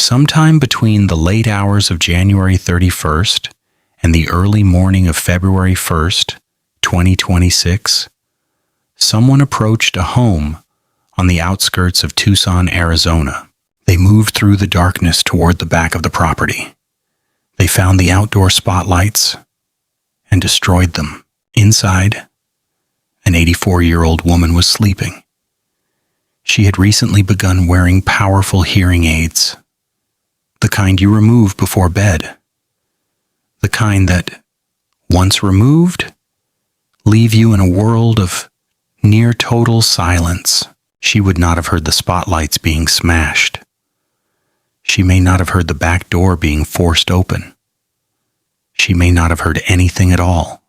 Sometime between the late hours of January 31st and the early morning of February 1st, 2026, someone approached a home on the outskirts of Tucson, Arizona. They moved through the darkness toward the back of the property. They found the outdoor spotlights and destroyed them. Inside, an 84-year-old woman was sleeping. She had recently begun wearing powerful hearing aids, the kind you remove before bed, the kind that, once removed, leave you in a world of near total silence. She would not have heard the spotlights being smashed. She may not have heard the back door being forced open. She may not have heard anything at all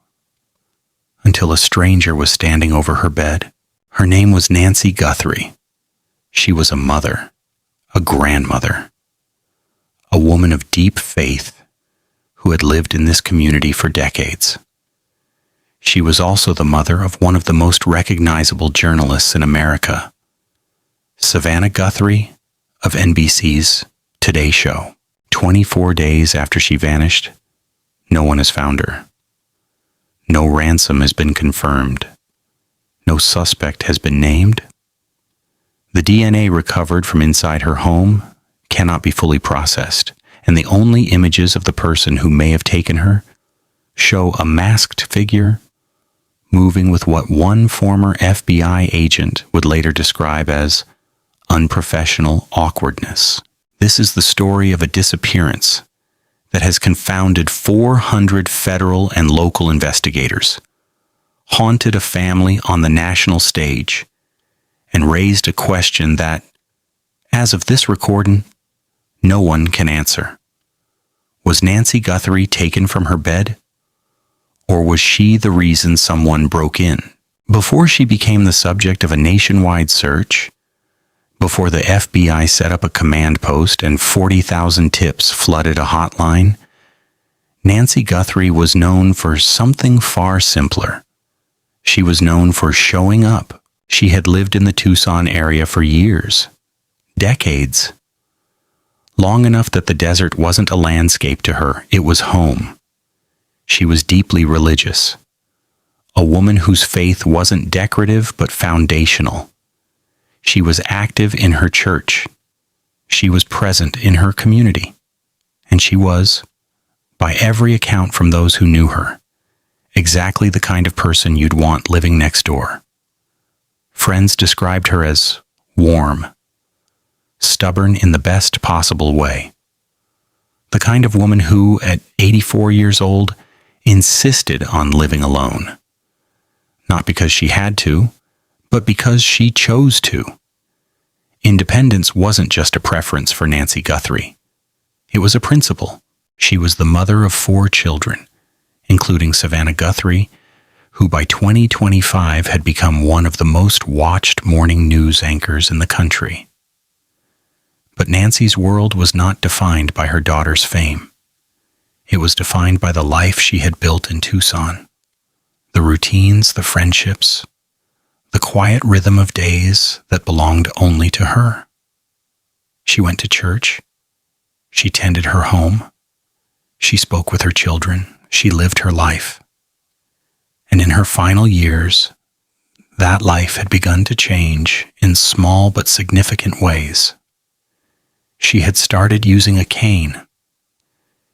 until a stranger was standing over her bed. Her name was Nancy Guthrie. She was a mother, a grandmother, a woman of deep faith who had lived in this community for decades. She was also the mother of one of the most recognizable journalists in America, Savannah Guthrie of NBC's Today Show. 24 days after she vanished, no one has found her. No ransom has been confirmed. No suspect has been named. The DNA recovered from inside her home cannot be fully processed, and the only images of the person who may have taken her show a masked figure moving with what one former FBI agent would later describe as unprofessional awkwardness. This is the story of a disappearance that has confounded 400 federal and local investigators, haunted a family on the national stage, and raised a question that, as of this recording, no one can answer. Was Nancy Guthrie taken from her bed? Or was she the reason someone broke in? Before she became the subject of a nationwide search, before the FBI set up a command post and 40,000 tips flooded a hotline, Nancy Guthrie was known for something far simpler. She was known for showing up. She had lived in the Tucson area for years, decades. Long enough that the desert wasn't a landscape to her, it was home. She was deeply religious, a woman whose faith wasn't decorative but foundational. She was active in her church. She was present in her community. And she was, by every account from those who knew her, exactly the kind of person you'd want living next door. Friends described her as warm, stubborn in the best possible way. The kind of woman who, at 84 years old, insisted on living alone. Not because she had to, but because she chose to. Independence wasn't just a preference for Nancy Guthrie. It was a principle. She was the mother of 4 children, including Savannah Guthrie, who by 2025 had become one of the most watched morning news anchors in the country. But Nancy's world was not defined by her daughter's fame. It was defined by the life she had built in Tucson, the routines, the friendships, the quiet rhythm of days that belonged only to her. She went to church. She tended her home. She spoke with her children. She lived her life. And in her final years, that life had begun to change in small but significant ways. She had started using a cane.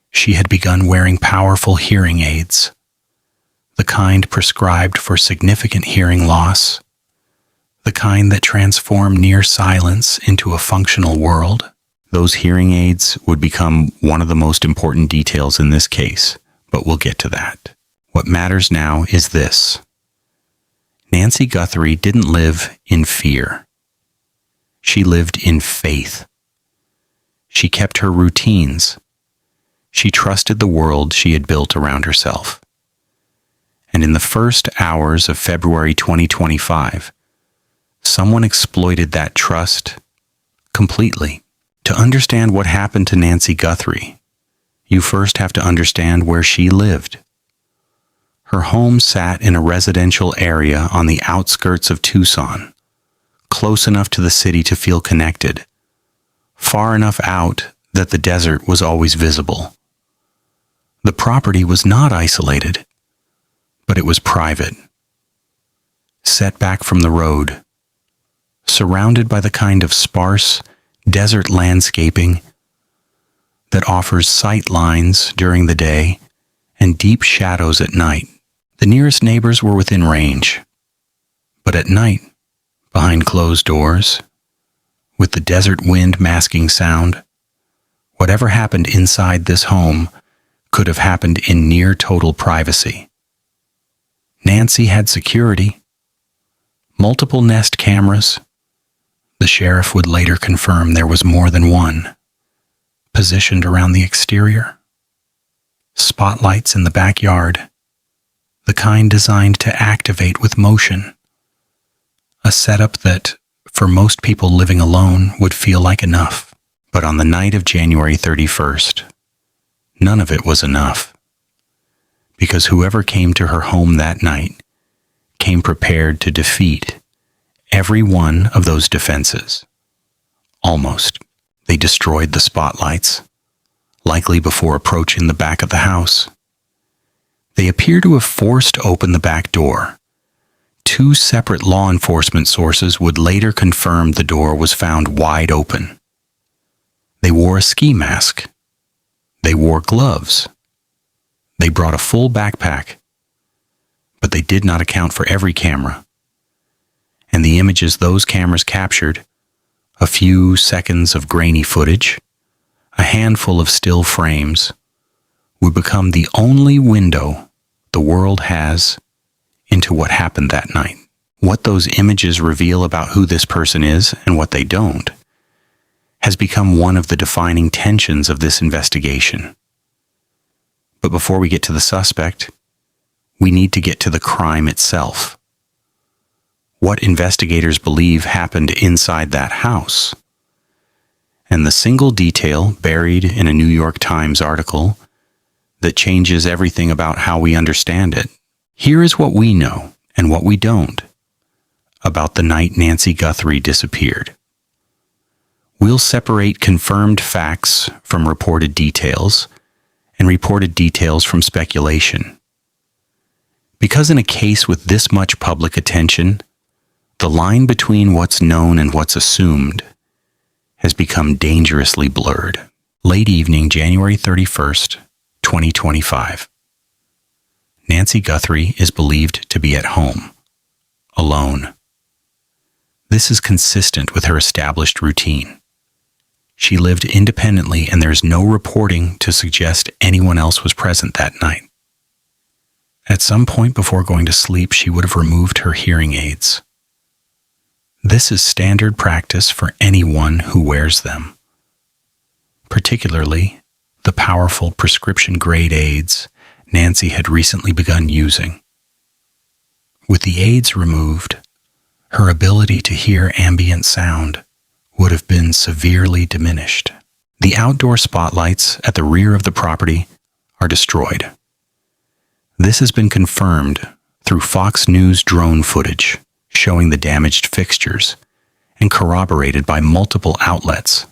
She had begun wearing powerful hearing aids, the kind prescribed for significant hearing loss, the kind that transform near silence into a functional world. Those hearing aids would become one of the most important details in this case, but we'll get to that. What matters now is this. Nancy Guthrie didn't live in fear. She lived in faith. She kept her routines. She trusted the world she had built around herself. And in the first hours of February 2025, someone exploited that trust completely. To understand what happened to Nancy Guthrie, you first have to understand where she lived. Her home sat in a residential area on the outskirts of Tucson, close enough to the city to feel connected, far enough out that the desert was always visible. The property was not isolated, but it was private, set back from the road, surrounded by the kind of sparse desert landscaping that offers sight lines during the day and deep shadows at night. The nearest neighbors were within range, but at night, behind closed doors, with the desert wind masking sound, whatever happened inside this home could have happened in near total privacy. Nancy had security, multiple Nest cameras. The sheriff would later confirm there was more than one, positioned around the exterior. Spotlights in the backyard, the kind designed to activate with motion. A setup that, for most people living alone, would feel like enough. But on the night of January 31st, none of it was enough. Because whoever came to her home that night came prepared to defeat every one of those defenses. Almost. They destroyed the spotlights, likely before approaching the back of the house. They appear to have forced open the back door. Two separate law enforcement sources would later confirm the door was found wide open. They wore a ski mask. They wore gloves. They brought a full backpack, but they did not account for every camera. And the images those cameras captured, a few seconds of grainy footage, a handful of still frames, would become the only window the world has into what happened that night. What those images reveal about who this person is and what they don't has become one of the defining tensions of this investigation. But before we get to the suspect, we need to get to the crime itself. What investigators believe happened inside that house. And the single detail buried in a New York Times article that changes everything about how we understand it. Here is what we know and what we don't about the night Nancy Guthrie disappeared. We'll separate confirmed facts from reported details and reported details from speculation. Because in a case with this much public attention, the line between what's known and what's assumed has become dangerously blurred. Late evening, January 31st, 2025. Nancy Guthrie is believed to be at home, alone. This is consistent with her established routine. She lived independently, and there's no reporting to suggest anyone else was present that night. At some point before going to sleep, she would have removed her hearing aids. This is standard practice for anyone who wears them, particularly the powerful prescription-grade aids Nancy had recently begun using. With the aids removed, her ability to hear ambient sound would have been severely diminished. The outdoor spotlights at the rear of the property are destroyed. This has been confirmed through Fox News drone footage showing the damaged fixtures and corroborated by multiple outlets.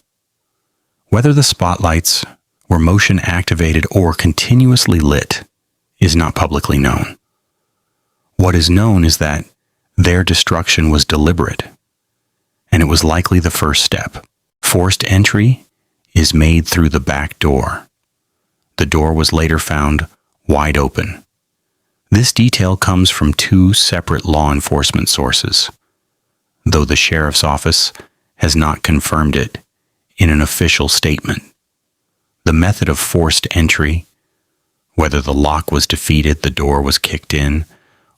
Whether the spotlights were motion activated or continuously lit is not publicly known. What is known is that their destruction was deliberate, and it was likely the first step. Forced entry is made through the back door. The door was later found wide open. This detail comes from two separate law enforcement sources, though the sheriff's office has not confirmed it in an official statement. The method of forced entry, whether the lock was defeated, the door was kicked in,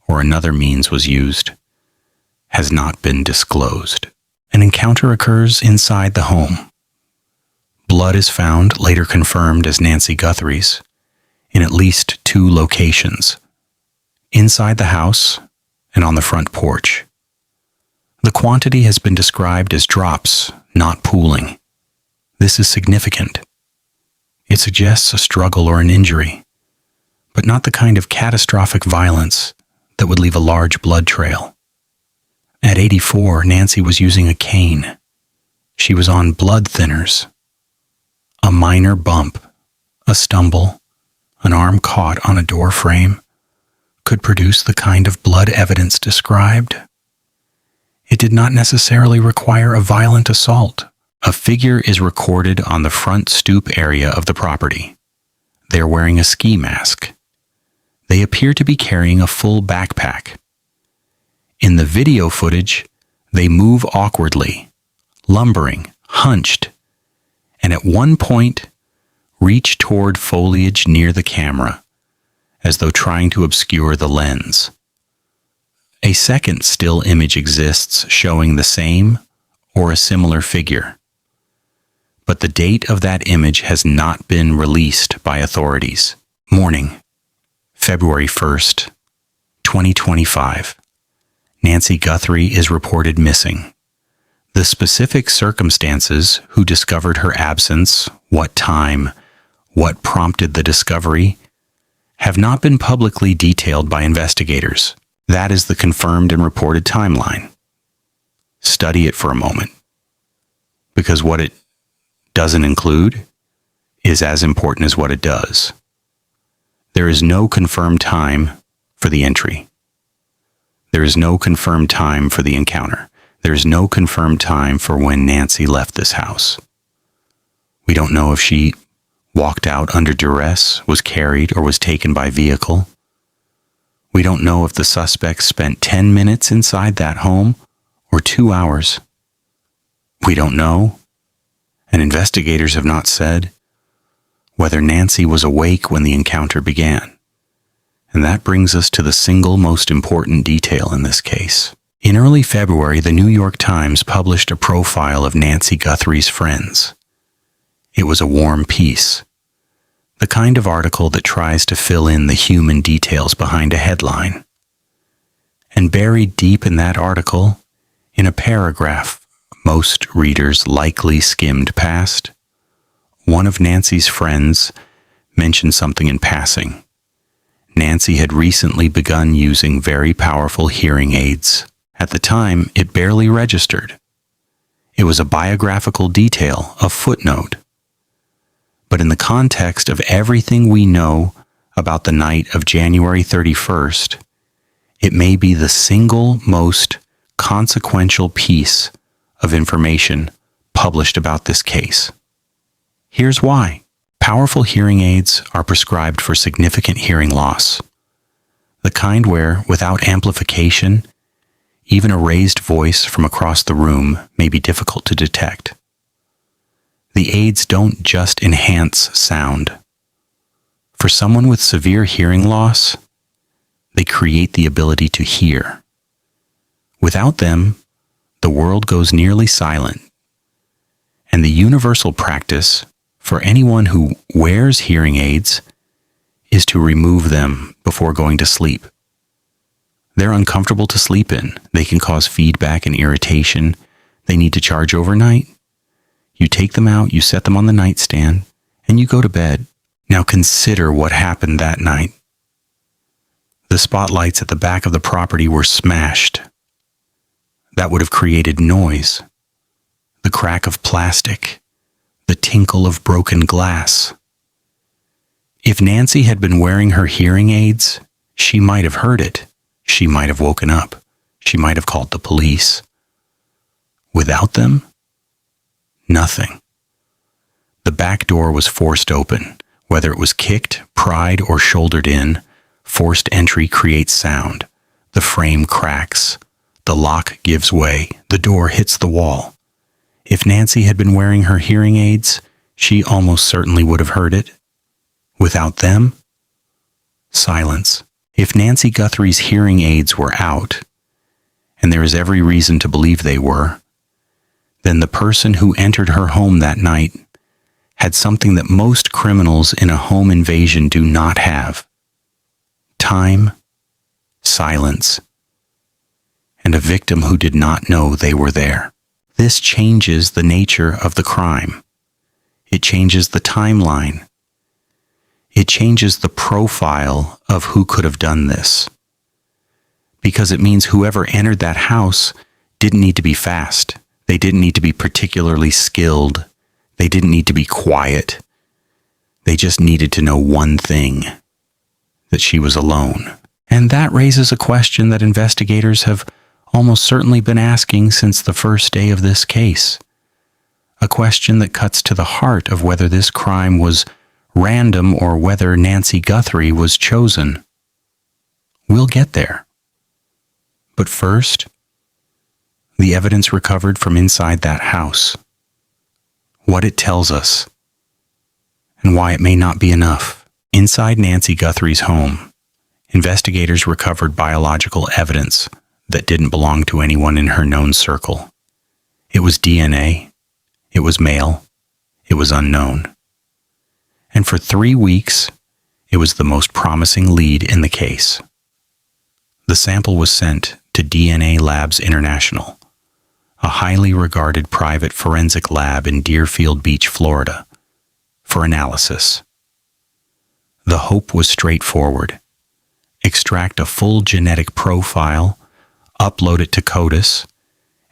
or another means was used, has not been disclosed. An encounter occurs inside the home. Blood is found, later confirmed as Nancy Guthrie's, in at least two locations, inside the house and on the front porch. The quantity has been described as drops, not pooling. This is significant. It suggests a struggle or an injury, but not the kind of catastrophic violence that would leave a large blood trail. At 84, Nancy was using a cane. She was on blood thinners. A minor bump, a stumble, an arm caught on a door frame could produce the kind of blood evidence described. It did not necessarily require a violent assault. A figure is recorded on the front stoop area of the property. They are wearing a ski mask. They appear to be carrying a full backpack. In the video footage, they move awkwardly, lumbering, hunched, and at one point reach toward foliage near the camera, as though trying to obscure the lens. A second still image exists showing the same or a similar figure, but the date of that image has not been released by authorities. Morning, February 1st, 2025. Nancy Guthrie is reported missing. The specific circumstances, who discovered her absence, what time, what prompted the discovery, have not been publicly detailed by investigators. That is the confirmed and reported timeline. Study it for a moment, because what it doesn't include is as important as what it does. There is no confirmed time for the entry. There is no confirmed time for the encounter. There is no confirmed time for when Nancy left this house. We don't know if she walked out under duress, was carried, or was taken by vehicle. We don't know if the suspect spent 10 minutes inside that home or 2 hours. We don't know, and investigators have not said, whether Nancy was awake when the encounter began. And that brings us to the single most important detail in this case. In early February, the New York Times published a profile of Nancy Guthrie's friends. It was a warm piece, the kind of article that tries to fill in the human details behind a headline. And buried deep in that article, in a paragraph most readers likely skimmed past, one of Nancy's friends mentioned something in passing. Nancy had recently begun using very powerful hearing aids. At the time, it barely registered. It was a biographical detail, a footnote. But in the context of everything we know about the night of January 31st, it may be the single most consequential piece of information published about this case. Here's why. Powerful hearing aids are prescribed for significant hearing loss, the kind where, without amplification, even a raised voice from across the room may be difficult to detect. The aids don't just enhance sound. For someone with severe hearing loss, they create the ability to hear. Without them, the world goes nearly silent, and the universal practice for anyone who wears hearing aids is to remove them before going to sleep. They're uncomfortable to sleep in. They can cause feedback and irritation. They need to charge overnight. You take them out, you set them on the nightstand, and you go to bed. Now consider what happened that night. The spotlights at the back of the property were smashed. That would have created noise. The crack of plastic, the tinkle of broken glass. If Nancy had been wearing her hearing aids, she might have heard it. She might have woken up. She might have called the police. Without them, nothing. The back door was forced open. Whether it was kicked, pried, or shouldered in, forced entry creates sound. The frame cracks. The lock gives way. The door hits the wall. If Nancy had been wearing her hearing aids, she almost certainly would have heard it. Without them, silence. If Nancy Guthrie's hearing aids were out, and there is every reason to believe they were, then the person who entered her home that night had something that most criminals in a home invasion do not have: time, silence, and a victim who did not know they were there. This changes the nature of the crime. It changes the timeline. It changes the profile of who could have done this. Because it means whoever entered that house didn't need to be fast. They didn't need to be particularly skilled. They didn't need to be quiet. They just needed to know one thing, that she was alone. And that raises a question that investigators have almost certainly been asking since the first day of this case. A question that cuts to the heart of whether this crime was random or whether Nancy Guthrie was chosen. We'll get there. But first, the evidence recovered from inside that house. What it tells us, and why it may not be enough. Inside Nancy Guthrie's home, investigators recovered biological evidence that didn't belong to anyone in her known circle. It was DNA. It was male. It was unknown. And for 3 weeks, it was the most promising lead in the case. The sample was sent to DNA Labs International, a highly regarded private forensic lab in Deerfield Beach, Florida, for analysis. The hope was straightforward. Extract a full genetic profile, upload it to CODIS,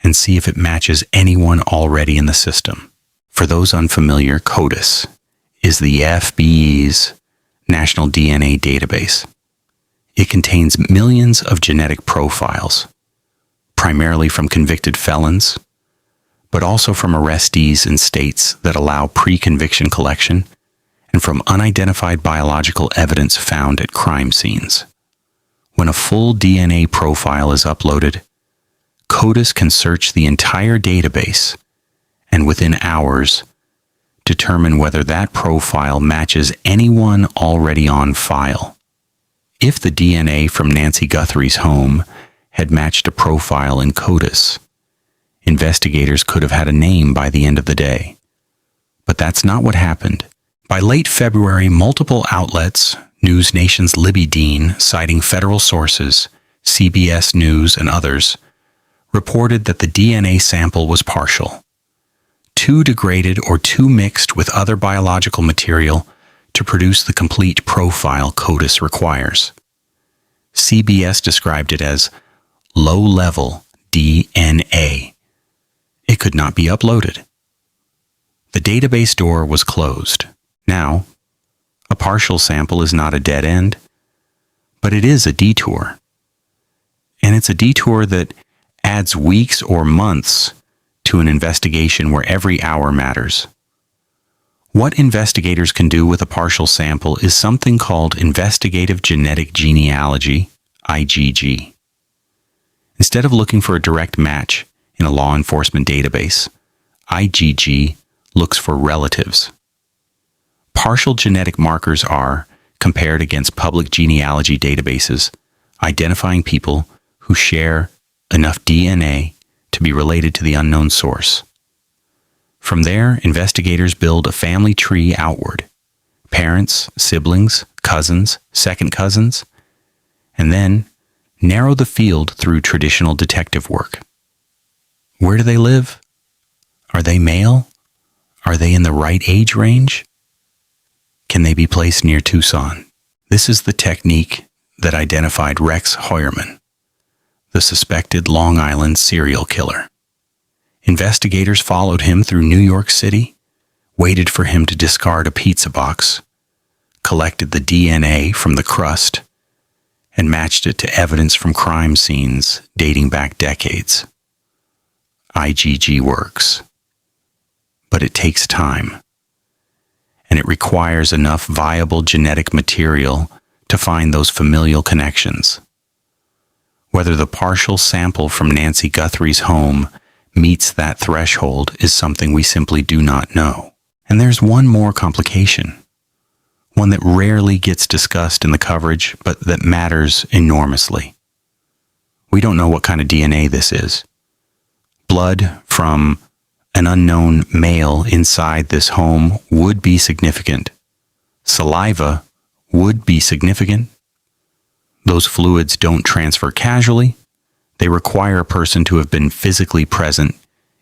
and see if it matches anyone already in the system. For those unfamiliar, CODIS is the FBI's National DNA Database. It contains millions of genetic profiles, primarily from convicted felons, but also from arrestees in states that allow pre-conviction collection and from unidentified biological evidence found at crime scenes. When a full DNA profile is uploaded, CODIS can search the entire database and within hours determine whether that profile matches anyone already on file. If the DNA from Nancy Guthrie's home had matched a profile in CODIS, investigators could have had a name by the end of the day. But that's not what happened. By late February, multiple outlets, News Nation's Libby Dean, citing federal sources, CBS News and others, reported that the DNA sample was partial, too degraded or too mixed with other biological material to produce the complete profile CODIS requires. CBS described it as low-level DNA. It could not be uploaded. The database door was closed. Now, a partial sample is not a dead end, but it is a detour. And it's a detour that adds weeks or months to an investigation where every hour matters. What investigators can do with a partial sample is something called investigative genetic genealogy, IgG. Instead of looking for a direct match in a law enforcement database, IgG looks for relatives. Partial genetic markers are, compared against public genealogy databases, identifying people who share enough DNA to be related to the unknown source. From there, investigators build a family tree outward: parents, siblings, cousins, second cousins, and then narrow the field through traditional detective work. Where do they live? Are they male? Are they in the right age range? Can they be placed near Tucson? This is the technique that identified Rex Heuermann, the suspected Long Island serial killer. Investigators followed him through New York City, waited for him to discard a pizza box, collected the DNA from the crust, and matched it to evidence from crime scenes dating back decades. IgG works, but it takes time, and it requires enough viable genetic material to find those familial connections. Whether the partial sample from Nancy Guthrie's home meets that threshold is something we simply do not know. And there's one more complication, one that rarely gets discussed in the coverage, but that matters enormously. We don't know what kind of DNA this is. Blood from an unknown male inside this home would be significant. Saliva would be significant. Those fluids don't transfer casually. They require a person to have been physically present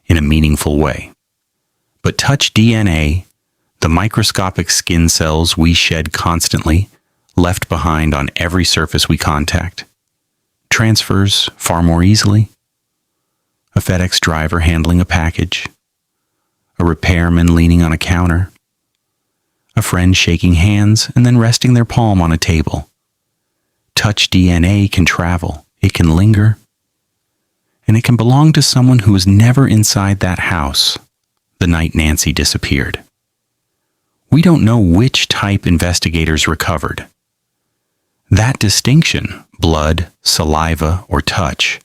in a meaningful way. But touch DNA, the microscopic skin cells we shed constantly, left behind on every surface we contact, transfers far more easily. A FedEx driver handling a package, a repairman leaning on a counter, a friend shaking hands and then resting their palm on a table. Touch DNA can travel, it can linger, and it can belong to someone who was never inside that house the night Nancy disappeared. We don't know which type investigators recovered. That distinction, blood, saliva, or touch,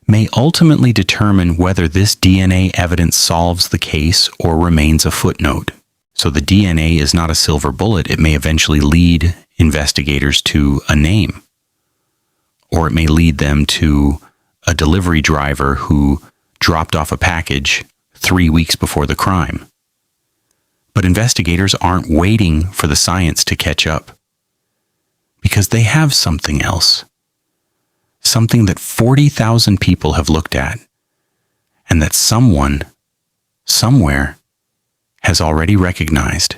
may ultimately determine whether this DNA evidence solves the case or remains a footnote. So the DNA is not a silver bullet. It may eventually lead investigators to a name, or it may lead them to a delivery driver who dropped off a package 3 weeks before the crime. But investigators aren't waiting for the science to catch up, because they have something else. Something that 40,000 people have looked at, and that someone, somewhere, has already recognized.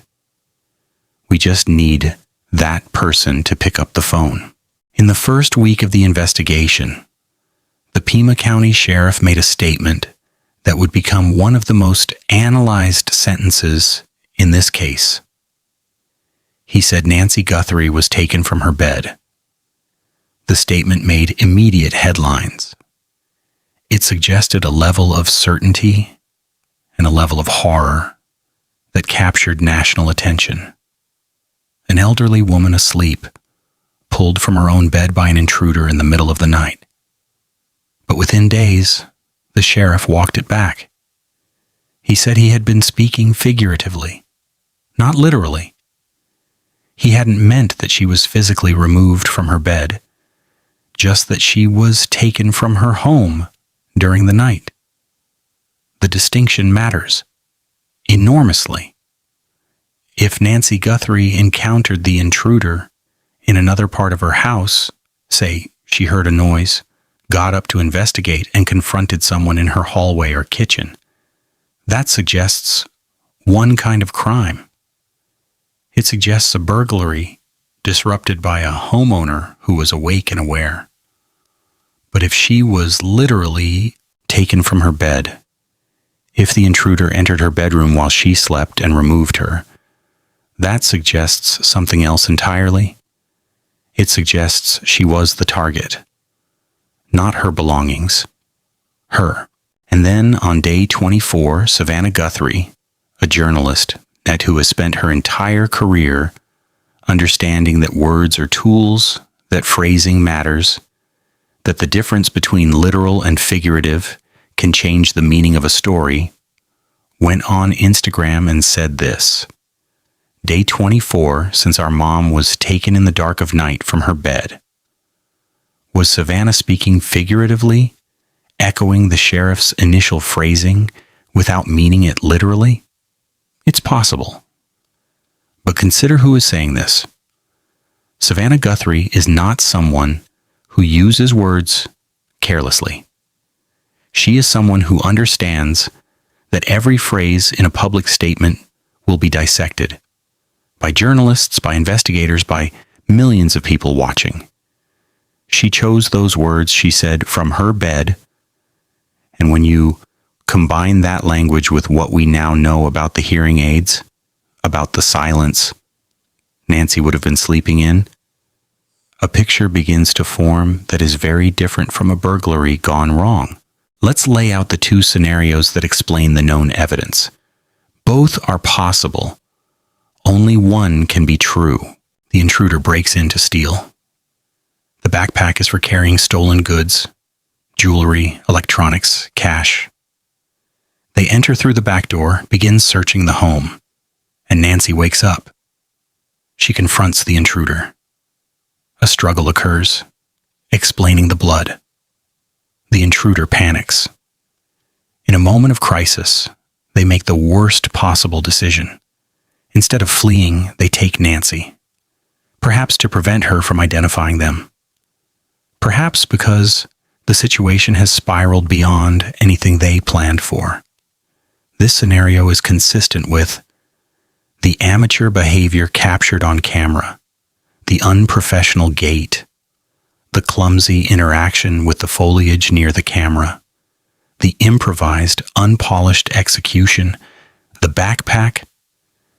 We just need that person to pick up the phone. In the first week of the investigation, the Pima County Sheriff made a statement that would become one of the most analyzed sentences in this case. He said Nancy Guthrie was taken from her bed. The statement made immediate headlines. It suggested a level of certainty and a level of horror that captured national attention. An elderly woman asleep, pulled from her own bed by an intruder in the middle of the night. But within days, the sheriff walked it back. He said he had been speaking figuratively, not literally. He hadn't meant that she was physically removed from her bed, just that she was taken from her home during the night. The distinction matters enormously. If Nancy Guthrie encountered the intruder in another part of her house, say she heard a noise, got up to investigate, and confronted someone in her hallway or kitchen, that suggests one kind of crime. It suggests a burglary disrupted by a homeowner who was awake and aware. But if she was literally taken from her bed, if the intruder entered her bedroom while she slept and removed her, that suggests something else entirely. It suggests she was the target, not her belongings, her. And then on day 24, Savannah Guthrie, a journalist who has spent her entire career understanding that words are tools, that phrasing matters, that the difference between literal and figurative can change the meaning of a story, went on Instagram and said this: Day 24 since our mom was taken in the dark of night from her bed. Was Savannah speaking figuratively, echoing the sheriff's initial phrasing without meaning it literally? It's possible. But consider who is saying this. Savannah Guthrie is not someone who uses words carelessly. She is someone who understands that every phrase in a public statement will be dissected by journalists, by investigators, by millions of people watching. She chose those words, she said, from her bed, and when you combine that language with what we now know about the hearing aids, about the silence Nancy would have been sleeping in, a picture begins to form that is very different from a burglary gone wrong. Let's lay out the two scenarios that explain the known evidence. Both are possible. Only one can be true. The intruder breaks in to steal. The backpack is for carrying stolen goods, jewelry, electronics, cash. They enter through the back door, begin searching the home, and Nancy wakes up. She confronts the intruder. A struggle occurs, explaining the blood. The intruder panics. In a moment of crisis, they make the worst possible decision. Instead of fleeing, they take Nancy, perhaps to prevent her from identifying them. Perhaps because the situation has spiraled beyond anything they planned for. This scenario is consistent with the amateur behavior captured on camera, the unprofessional gait, the clumsy interaction with the foliage near the camera, the improvised, unpolished execution the backpack,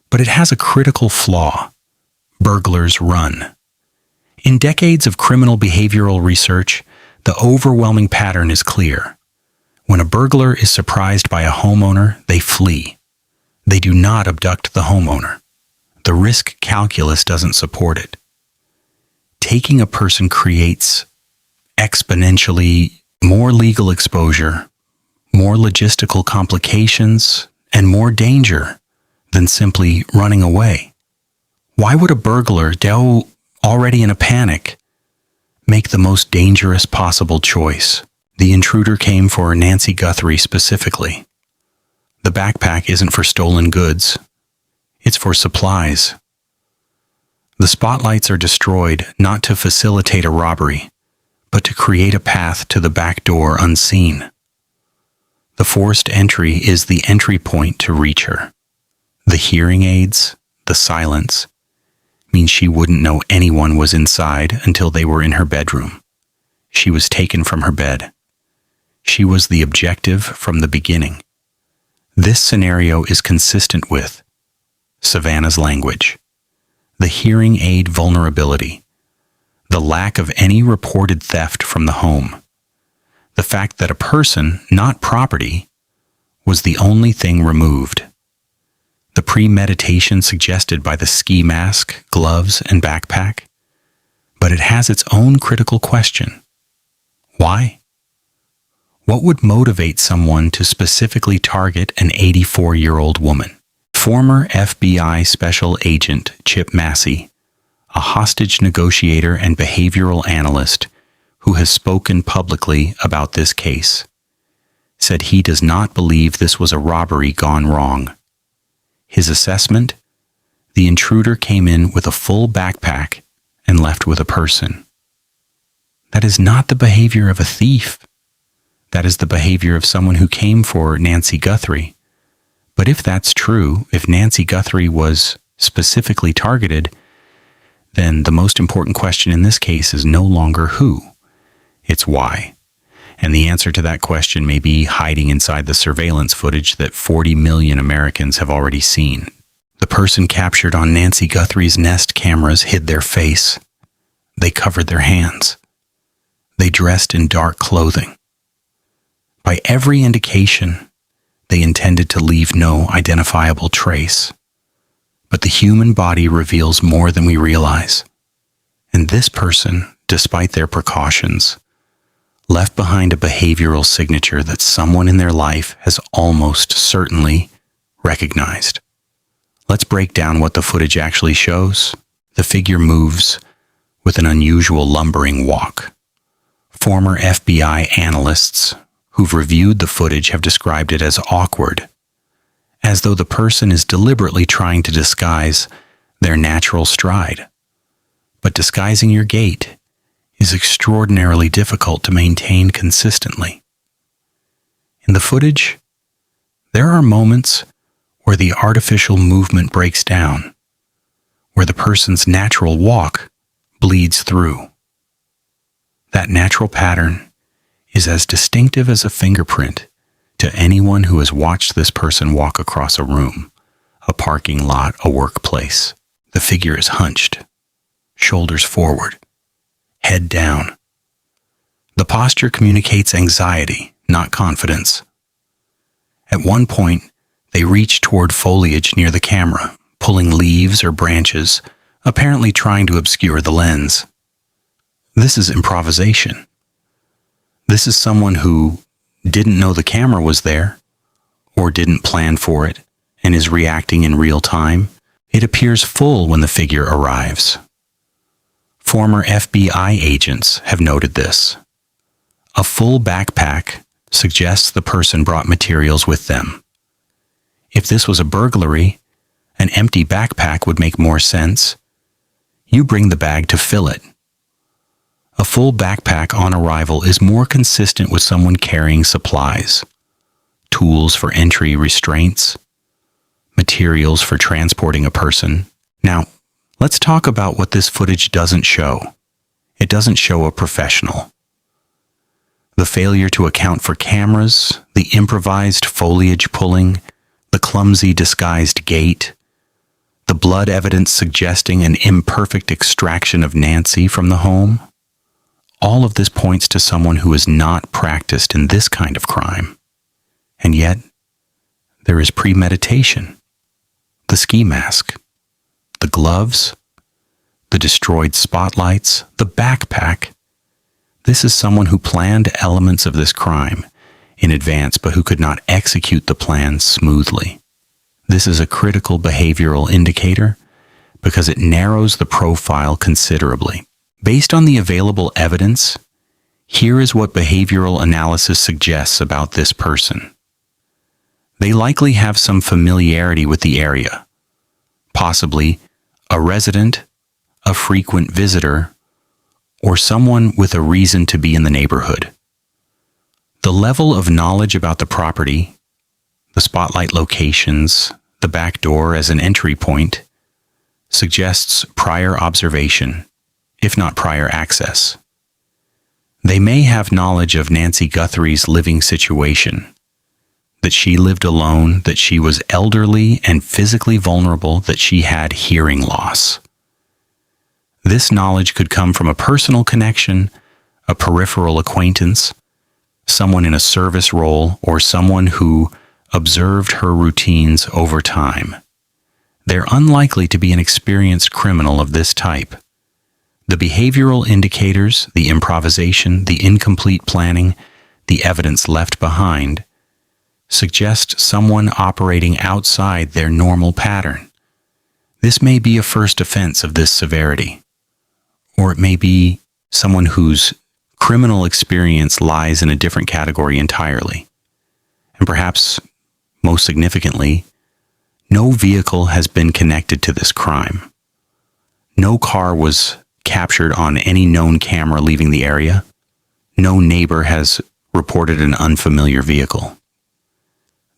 but it has a critical flaw. Burglars run. In decades of criminal behavioral research, the overwhelming pattern is clear. When a burglar is surprised by a homeowner, they flee. They do not abduct the homeowner. The risk calculus doesn't support it. Taking a person creates exponentially more legal exposure, more logistical complications, and more danger than simply running away. Why would a burglar, though already in a panic, make the most dangerous possible choice? The intruder came for Nancy Guthrie specifically. The backpack isn't for stolen goods. It's for supplies. The spotlights are destroyed not to facilitate a robbery, but to create a path to the back door unseen. The forced entry is the entry point to reach her. The hearing aids, the silence, means she wouldn't know anyone was inside until they were in her bedroom. She was taken from her bed. She was the objective from the beginning. This scenario is consistent with Savannah's language, the hearing aid vulnerability, the lack of any reported theft from the home, the fact that a person, not property, was the only thing removed, the premeditation suggested by the ski mask, gloves, and backpack. But it has its own critical question. Why? What would motivate someone to specifically target an 84-year-old woman? Former FBI Special Agent Chip Massey, a hostage negotiator and behavioral analyst who has spoken publicly about this case, said he does not believe this was a robbery gone wrong. His assessment? The intruder came in with a full backpack and left with a person. That is not the behavior of a thief. That is the behavior of someone who came for Nancy Guthrie. But if that's true, if Nancy Guthrie was specifically targeted, then the most important question in this case is no longer who, it's why. And the answer to that question may be hiding inside the surveillance footage that 40 million Americans have already seen. The person captured on Nancy Guthrie's Nest cameras hid their face. They covered their hands. They dressed in dark clothing. By every indication, they intended to leave no identifiable trace. But the human body reveals more than we realize. And this person, despite their precautions, left behind a behavioral signature that someone in their life has almost certainly recognized. Let's break down what the footage actually shows. The figure moves with an unusual lumbering walk. Former FBI analysts who've reviewed the footage have described it as awkward, as though the person is deliberately trying to disguise their natural stride. But disguising your gait is extraordinarily difficult to maintain consistently. In the footage, there are moments where the artificial movement breaks down, where the person's natural walk bleeds through. That natural pattern is as distinctive as a fingerprint to anyone who has watched this person walk across a room, a parking lot, a workplace. The figure is hunched, shoulders forward, head down. The posture communicates anxiety, not confidence. At one point, they reach toward foliage near the camera, pulling leaves or branches, apparently trying to obscure the lens. This is improvisation. This is someone who didn't know the camera was there, or didn't plan for it, and is reacting in real time. It appears full when the figure arrives. Former FBI agents have noted this. A full backpack suggests the person brought materials with them. If this was a burglary, an empty backpack would make more sense. You bring the bag to fill it. A full backpack on arrival is more consistent with someone carrying supplies, tools for entry restraints, materials for transporting a person. Now, let's talk about what this footage doesn't show. It doesn't show a professional. The failure to account for cameras, the improvised foliage pulling, the clumsy disguised gait, the blood evidence suggesting an imperfect extraction of Nancy from the home, all of this points to someone who is not practiced in this kind of crime. And yet, there is premeditation. The ski mask, the gloves, the destroyed spotlights, the backpack. This is someone who planned elements of this crime in advance, but who could not execute the plan smoothly. This is a critical behavioral indicator because it narrows the profile considerably. Based on the available evidence, here is what behavioral analysis suggests about this person. They likely have some familiarity with the area, possibly a resident, a frequent visitor, or someone with a reason to be in the neighborhood. The level of knowledge about the property, the spotlight locations, the back door as an entry point, suggests prior observation, if not prior access. They may have knowledge of Nancy Guthrie's living situation, that she lived alone, that she was elderly and physically vulnerable, that she had hearing loss. This knowledge could come from a personal connection, a peripheral acquaintance, someone in a service role, or someone who observed her routines over time. They're unlikely to be an experienced criminal of this type. The behavioral indicators, the improvisation, the incomplete planning, the evidence left behind, suggest someone operating outside their normal pattern. This may be a first offense of this severity, or it may be someone whose criminal experience lies in a different category entirely. And perhaps, most significantly, no vehicle has been connected to this crime. No car was captured on any known camera leaving the area. No neighbor has reported an unfamiliar vehicle.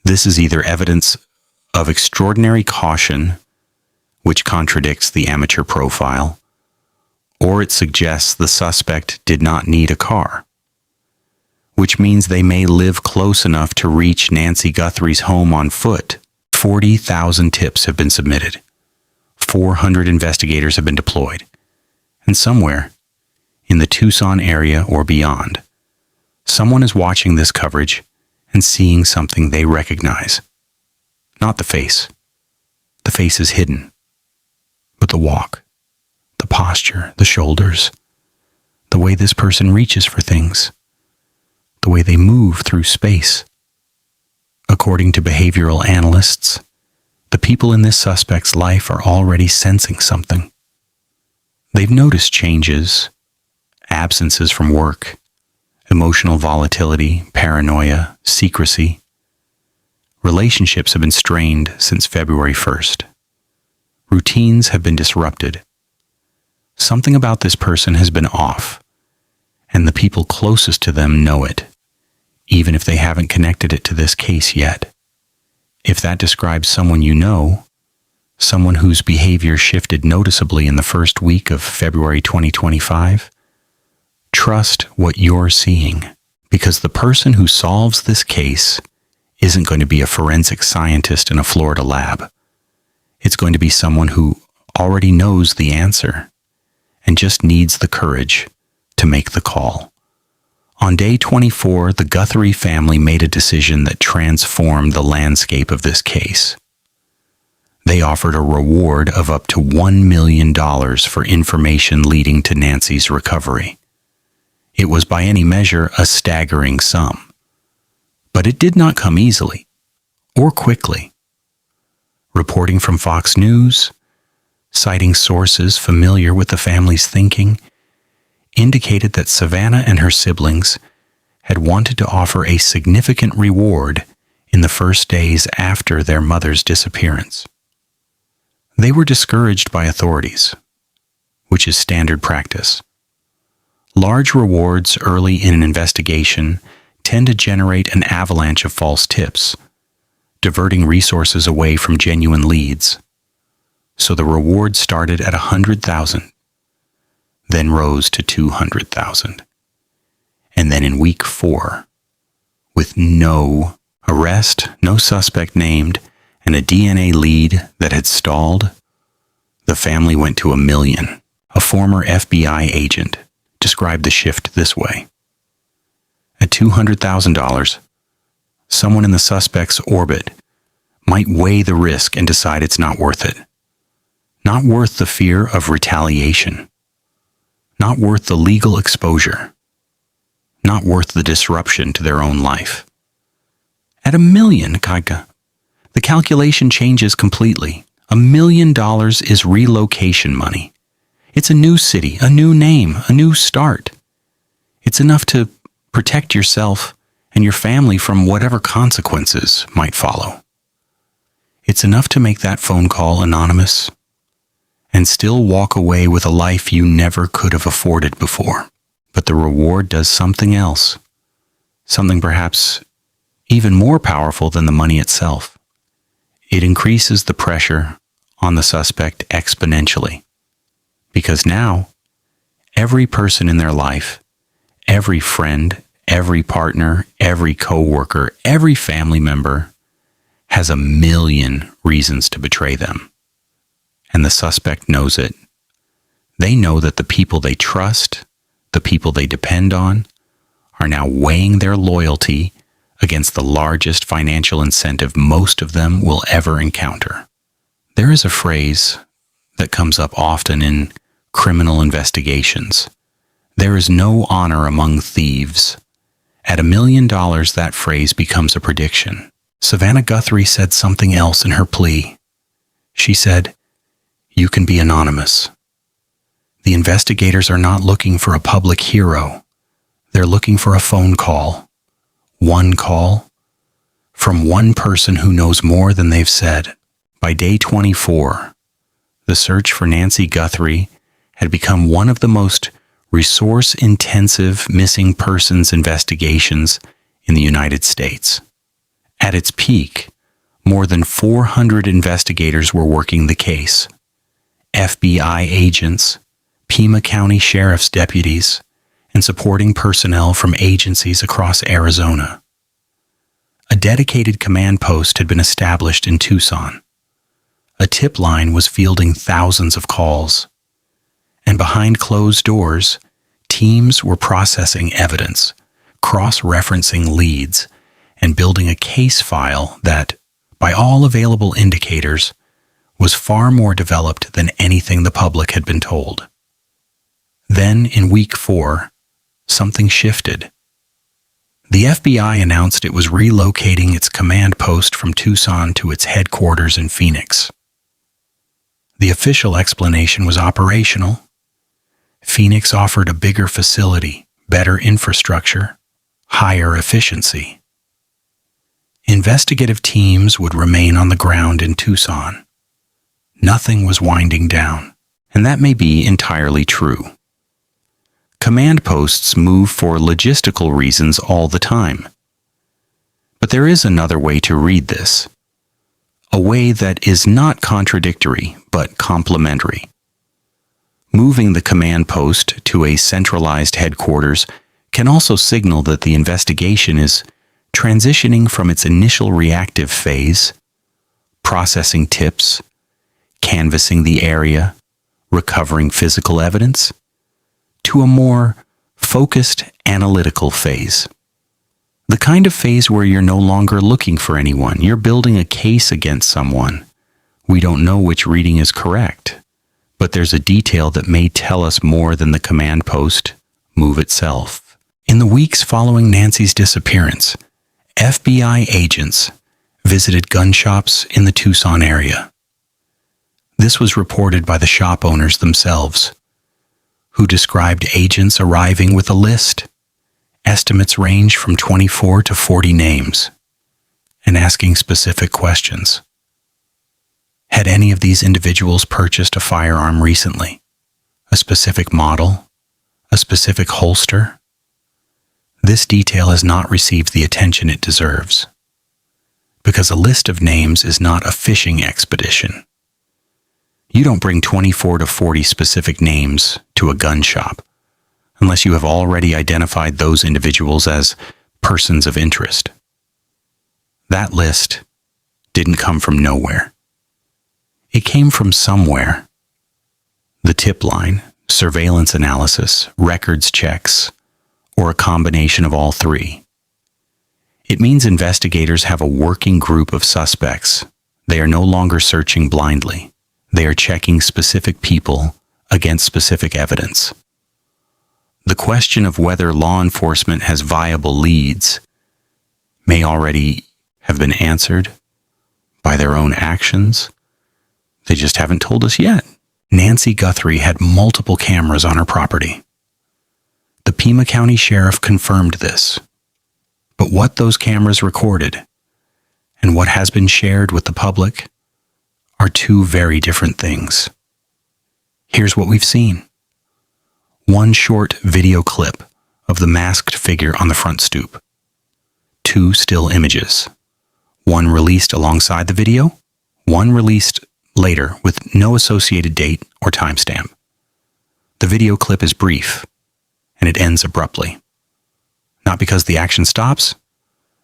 This is either evidence of extraordinary caution, which contradicts the amateur profile, or it suggests the suspect did not need a car, which means they may live close enough to reach Nancy Guthrie's home on foot. 40,000 tips have been submitted. 400 investigators have been deployed. And somewhere, in the Tucson area or beyond, someone is watching this coverage and seeing something they recognize. Not the face. The face is hidden. But the walk, the posture, the shoulders, the way this person reaches for things, the way they move through space. According to behavioral analysts, the people in this suspect's life are already sensing something. They've noticed changes, absences from work, emotional volatility, paranoia, secrecy. Relationships have been strained since February 1st. Routines have been disrupted. Something about this person has been off, and the people closest to them know it, even if they haven't connected it to this case yet. If that describes someone you know, someone whose behavior shifted noticeably in the first week of February 2025, trust what you're seeing, because the person who solves this case isn't going to be a forensic scientist in a Florida lab. It's going to be someone who already knows the answer and just needs the courage to make the call. On day 24, the Guthrie family made a decision that transformed the landscape of this case. They offered a reward of up to $1 million for information leading to Nancy's recovery. It was by any measure a staggering sum. But it did not come easily or quickly. Reporting from Fox News, citing sources familiar with the family's thinking, indicated that Savannah and her siblings had wanted to offer a significant reward in the first days after their mother's disappearance. They were discouraged by authorities, which is standard practice. Large rewards early in an investigation tend to generate an avalanche of false tips, diverting resources away from genuine leads. So the reward started at $100,000, then rose to $200,000. And then in week 4, with no arrest, no suspect named, and a DNA lead that had stalled, the family went to $1 million. A former FBI agent described the shift this way. At $200,000, someone in the suspect's orbit might weigh the risk and decide it's not worth it. Not worth the fear of retaliation. Not worth the legal exposure. Not worth the disruption to their own life. At $1 million, the calculation changes completely. $1 million is relocation money. It's a new city, a new name, a new start. It's enough to protect yourself and your family from whatever consequences might follow. It's enough to make that phone call anonymous and still walk away with a life you never could have afforded before. But the reward does something else, something perhaps even more powerful than the money itself. It increases the pressure on the suspect exponentially, because now every person in their life, every friend, every partner, every coworker, every family member has 1 million reasons to betray them. And the suspect knows it. They know that the people they trust, the people they depend on, are now weighing their loyalty against the largest financial incentive most of them will ever encounter. There is a phrase that comes up often in criminal investigations. There is no honor among thieves. At $1 million, that phrase becomes a prediction. Savannah Guthrie said something else in her plea. She said, "You can be anonymous." The investigators are not looking for a public hero. They're looking for a phone call. One call from one person who knows more than they've said. By day 24, the search for Nancy Guthrie had become one of the most resource-intensive missing persons investigations in the United States. At its peak, more than 400 investigators were working the case. FBI agents, Pima County Sheriff's deputies, and supporting personnel from agencies across Arizona. A dedicated command post had been established in Tucson. A tip line was fielding thousands of calls. And behind closed doors, teams were processing evidence, cross-referencing leads, and building a case file that, by all available indicators, was far more developed than anything the public had been told. Then, in week 4, something shifted. The FBI announced it was relocating its command post from Tucson to its headquarters in Phoenix. The official explanation was operational. Phoenix offered a bigger facility, better infrastructure, higher efficiency. Investigative teams would remain on the ground in Tucson. Nothing was winding down, and that may be entirely true. Command posts move for logistical reasons all the time. But there is another way to read this, a way that is not contradictory but complementary. Moving the command post to a centralized headquarters can also signal that the investigation is transitioning from its initial reactive phase, processing tips, canvassing the area, recovering physical evidence, to a more focused analytical phase. The kind of phase where you're no longer looking for anyone. You're building a case against someone. We don't know which reading is correct, but there's a detail that may tell us more than the command post move itself. In the weeks following Nancy's disappearance, FBI agents visited gun shops in the Tucson area. This was reported by the shop owners themselves, who described agents arriving with a list. Estimates range from 24 to 40 names, and asking specific questions. Had any of these individuals purchased a firearm recently? A specific model? A specific holster? This detail has not received the attention it deserves, because a list of names is not a fishing expedition. You don't bring 24 to 40 specific names to a gun shop unless you have already identified those individuals as persons of interest. That list didn't come from nowhere. It came from somewhere. The tip line, surveillance analysis, records checks, or a combination of all three. It means investigators have a working group of suspects. They are no longer searching blindly. They are checking specific people against specific evidence. The question of whether law enforcement has viable leads may already have been answered by their own actions. They just haven't told us yet. Nancy Guthrie had multiple cameras on her property. The Pima County Sheriff confirmed this. But what those cameras recorded and what has been shared with the public are two very different things. Here's what we've seen. One short video clip of the masked figure on the front stoop. Two still images. One released alongside the video, one released later with no associated date or timestamp. The video clip is brief, and it ends abruptly. Not because the action stops,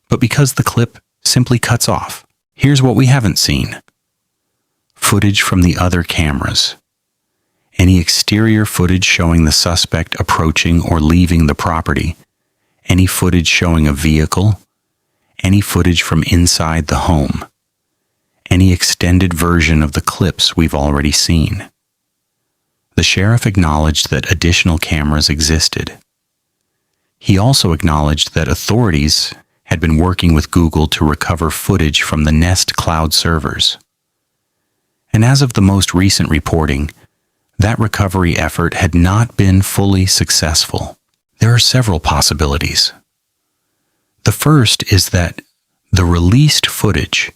but because the clip simply cuts off. Here's what we haven't seen. Footage from the other cameras. Any exterior footage showing the suspect approaching or leaving the property. Any footage showing a vehicle. Any footage from inside the home. Any extended version of the clips we've already seen. The sheriff acknowledged that additional cameras existed. He also acknowledged that authorities had been working with Google to recover footage from the Nest cloud servers. And as of the most recent reporting, that recovery effort had not been fully successful. There are several possibilities. The first is that the released footage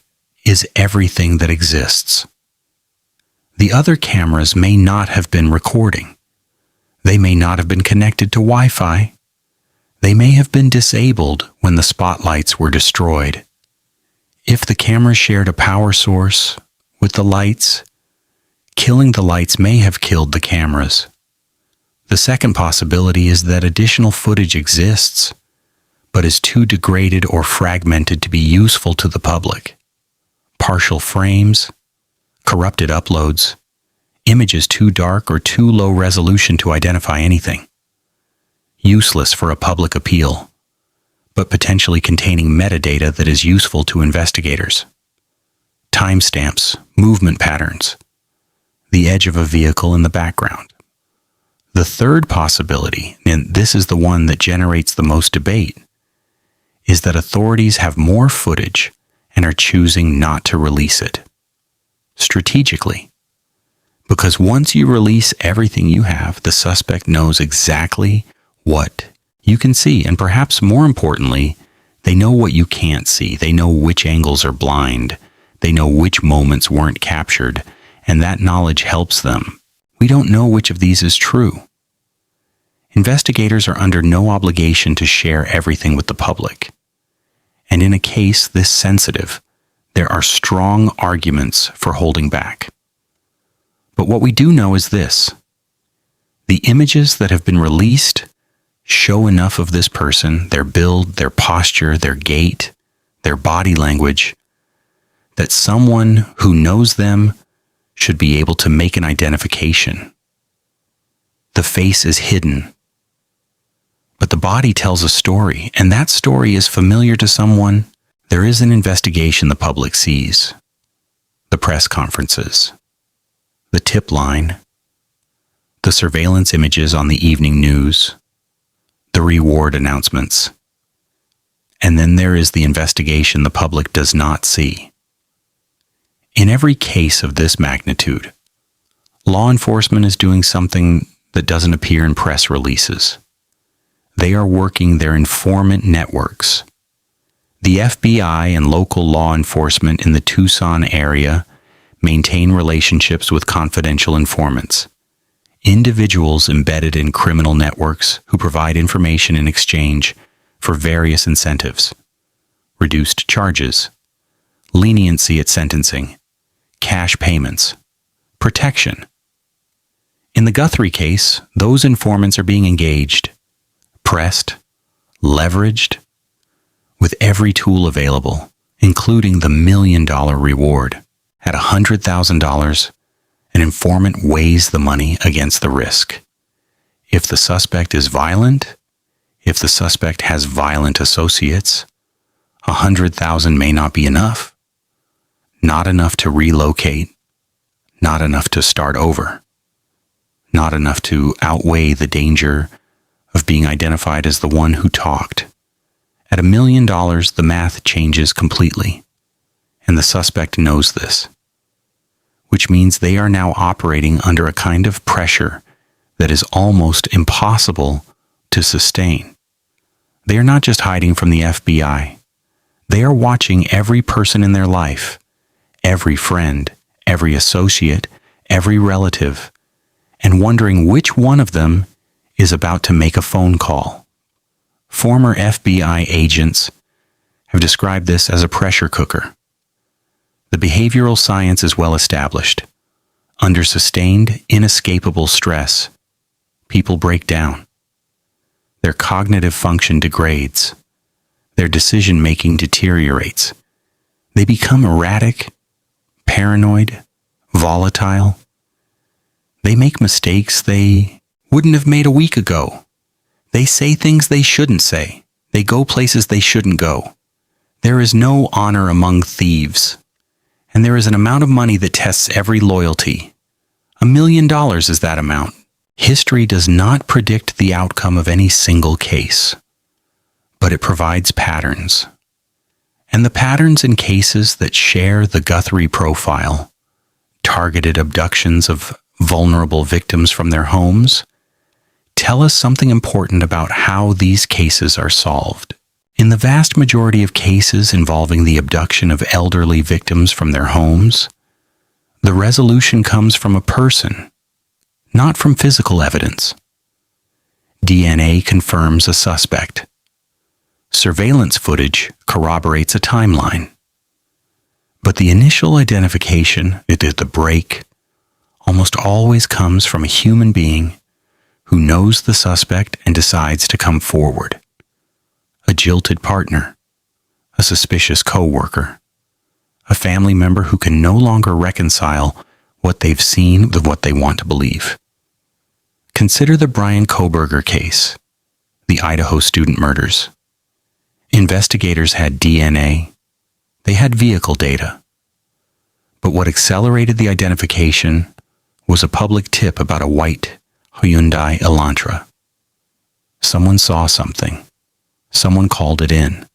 is everything that exists. The other cameras may not have been recording. They may not have been connected to Wi-Fi. They may have been disabled when the spotlights were destroyed. If the cameras shared a power source with the lights, killing the lights may have killed the cameras. The second possibility is that additional footage exists, but is too degraded or fragmented to be useful to the public. Partial frames, corrupted uploads, images too dark or too low resolution to identify anything. Useless for a public appeal, but potentially containing metadata that is useful to investigators. Timestamps, movement patterns, the edge of a vehicle in the background. The third possibility, and this is the one that generates the most debate, is that authorities have more footage and are choosing not to release it. Strategically. Because once you release everything you have, the suspect knows exactly what you can see. And perhaps more importantly, they know what you can't see. They know which angles are blind. They know which moments weren't captured. And that knowledge helps them. We don't know which of these is true. Investigators are under no obligation to share everything with the public. And in a case this sensitive, there are strong arguments for holding back. But what we do know is this. The images that have been released show enough of this person, their build, their posture, their gait, their body language, that someone who knows them should be able to make an identification. The face is hidden, but the body tells a story, and that story is familiar to someone. There is an investigation the public sees. The press conferences, the tip line, the surveillance images on the evening news, the reward announcements. And then there is the investigation the public does not see. In every case of this magnitude, law enforcement is doing something that doesn't appear in press releases. They are working their informant networks. The FBI and local law enforcement in the Tucson area maintain relationships with confidential informants, individuals embedded in criminal networks who provide information in exchange for various incentives, reduced charges, leniency at sentencing, cash payments, protection. In the Guthrie case, those informants are being engaged, pressed, leveraged, with every tool available, including the $1 million reward. At $100,000, an informant weighs the money against the risk. If the suspect is violent, if the suspect has violent associates, $100,000 may not be enough. Not enough to relocate, not enough to start over, not enough to outweigh the danger of being identified as the one who talked. At $1 million, the math changes completely, and the suspect knows this, which means they are now operating under a kind of pressure that is almost impossible to sustain. They are not just hiding from the FBI. They are watching every person in their life, every friend, every associate, every relative, and wondering which one of them is about to make a phone call. Former FBI agents have described this as a pressure cooker. The behavioral science is well established. Under sustained, inescapable stress, people break down. Their cognitive function degrades. Their decision-making deteriorates. They become erratic, paranoid, volatile. They make mistakes they wouldn't have made a week ago. They say things they shouldn't say. They go places they shouldn't go. There is no honor among thieves. And there is an amount of money that tests every loyalty. $1 million is that amount. History does not predict the outcome of any single case, but it provides patterns. And the patterns in cases that share the Guthrie profile, targeted abductions of vulnerable victims from their homes, tell us something important about how these cases are solved. In the vast majority of cases involving the abduction of elderly victims from their homes, the resolution comes from a person, not from physical evidence. DNA confirms a suspect. Surveillance footage corroborates a timeline. But the initial identification, the break, almost always comes from a human being who knows the suspect and decides to come forward. A jilted partner, a suspicious coworker, a family member who can no longer reconcile what they've seen with what they want to believe. Consider the Brian Kohberger case, the Idaho student murders. Investigators had DNA, they had vehicle data. But what accelerated the identification was a public tip about a white Hyundai Elantra. Someone saw something. Someone called it in.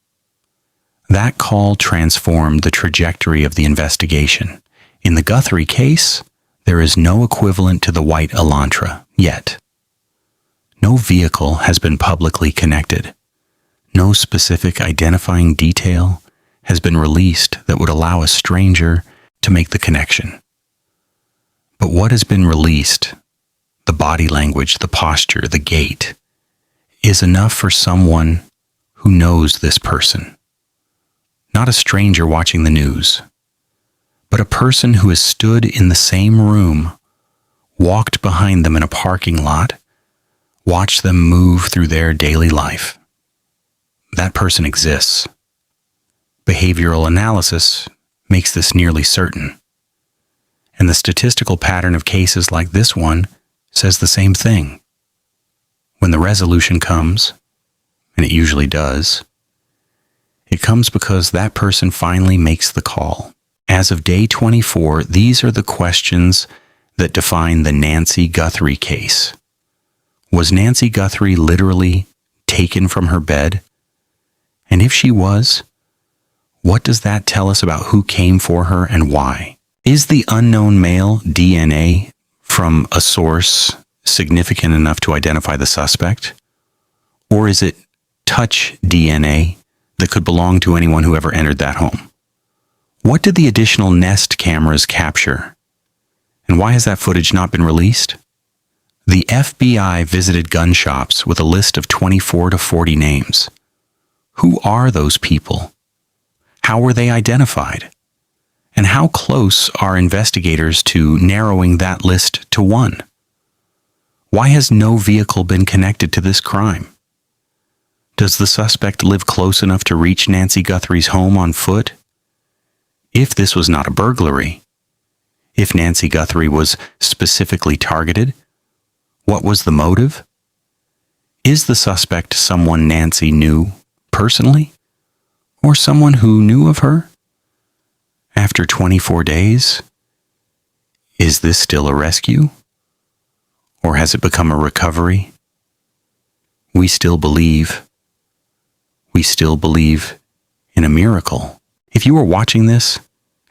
That call transformed the trajectory of the investigation. In the Guthrie case, there is no equivalent to the white Elantra yet. No vehicle has been publicly connected. No specific identifying detail has been released that would allow a stranger to make the connection. But what has been released, the body language, the posture, the gait, is enough for someone who knows this person. Not a stranger watching the news, but a person who has stood in the same room, walked behind them in a parking lot, watched them move through their daily life. That person exists. Behavioral analysis makes this nearly certain. And the statistical pattern of cases like this one says the same thing. When the resolution comes, and it usually does, it comes because that person finally makes the call. As of day 24, these are the questions that define the Nancy Guthrie case. Was Nancy Guthrie literally taken from her bed? And if she was, what does that tell us about who came for her and why? Is the unknown male DNA from a source significant enough to identify the suspect? Or is it touch DNA that could belong to anyone who ever entered that home? What did the additional Nest cameras capture? And why has that footage not been released? The FBI visited gun shops with a list of 24 to 40 names. Who are those people? How were they identified? And how close are investigators to narrowing that list to one? Why has no vehicle been connected to this crime? Does the suspect live close enough to reach Nancy Guthrie's home on foot? If this was not a burglary, if Nancy Guthrie was specifically targeted, what was the motive? Is the suspect someone Nancy knew personally, or someone who knew of her? After 24 days, is this still a rescue? Or has it become a recovery? We still believe in a miracle. If you are watching this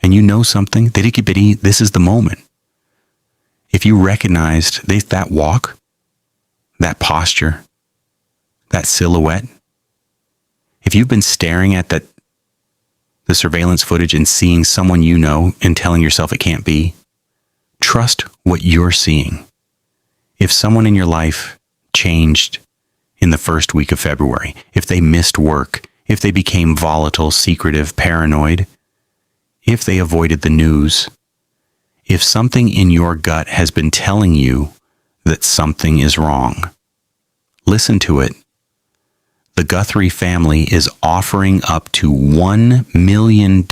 and you know something, this is the moment. If you recognized that walk, that posture, that silhouette, if you've been staring at the surveillance footage and seeing someone you know and telling yourself it can't be, trust what you're seeing. If someone in your life changed in the first week of February, if they missed work, if they became volatile, secretive, paranoid, if they avoided the news, if something in your gut has been telling you that something is wrong, listen to it. The Guthrie family is offering up to $1 million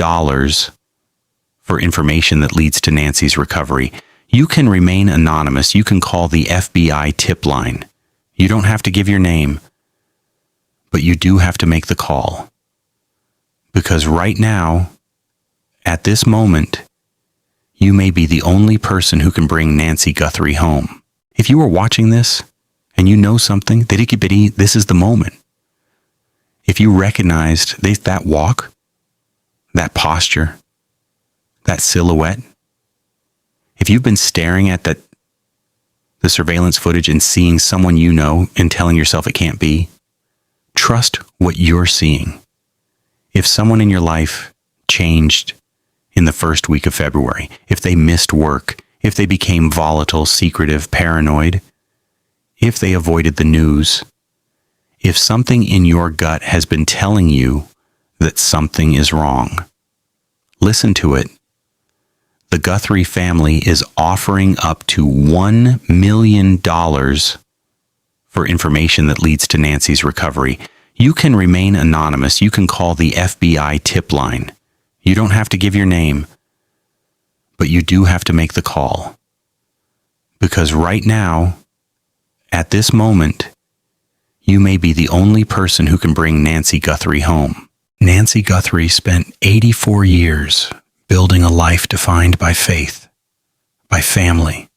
for information that leads to Nancy's recovery. You can remain anonymous. You can call the FBI tip line. You don't have to give your name, but you do have to make the call. Because right now, at this moment, you may be the only person who can bring Nancy Guthrie home. If you are watching this and you know something, this is the moment. If you recognized that walk, that posture, that silhouette, if you've been staring at the surveillance footage and seeing someone you know and telling yourself it can't be, trust what you're seeing. If someone in your life changed in the first week of February, if they missed work, if they became volatile, secretive, paranoid, if they avoided the news, if something in your gut has been telling you that something is wrong, listen to it. The Guthrie family is offering up to $1 million for information that leads to Nancy's recovery. You can remain anonymous. You can call the FBI tip line. You don't have to give your name, but you do have to make the call. Because right now, at this moment, you may be the only person who can bring Nancy Guthrie home. Nancy Guthrie spent 84 years building a life defined by faith, by family,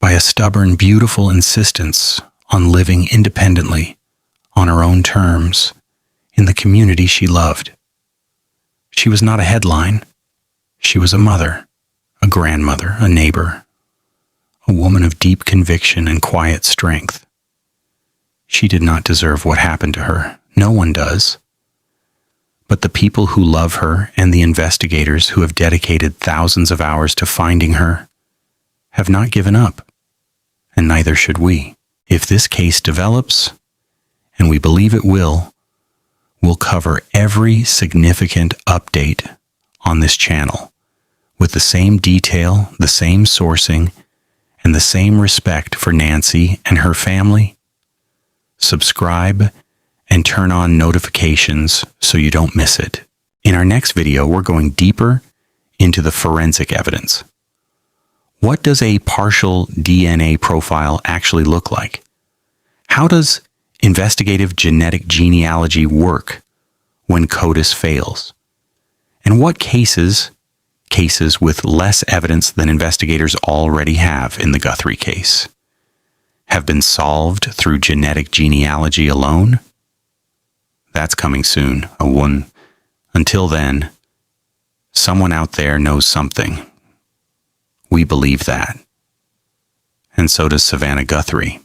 by a stubborn, beautiful insistence on living independently, on her own terms, in the community she loved. She was not a headline. She was a mother, a grandmother, a neighbor, a woman of deep conviction and quiet strength. She did not deserve what happened to her. No one does. But the people who love her and the investigators who have dedicated thousands of hours to finding her have not given up, and neither should we. If this case develops, and we believe it will, we'll cover every significant update on this channel with the same detail, the same sourcing, and the same respect for Nancy and her family. Subscribe and turn on notifications so you don't miss it. In our next video, we're going deeper into the forensic evidence. What does a partial DNA profile actually look like? How does investigative genetic genealogy work when CODIS fails? And what cases with less evidence than investigators already have in the Guthrie case, have been solved through genetic genealogy alone? That's coming soon. Until then, someone out there knows something. We believe that. And so does Savannah Guthrie.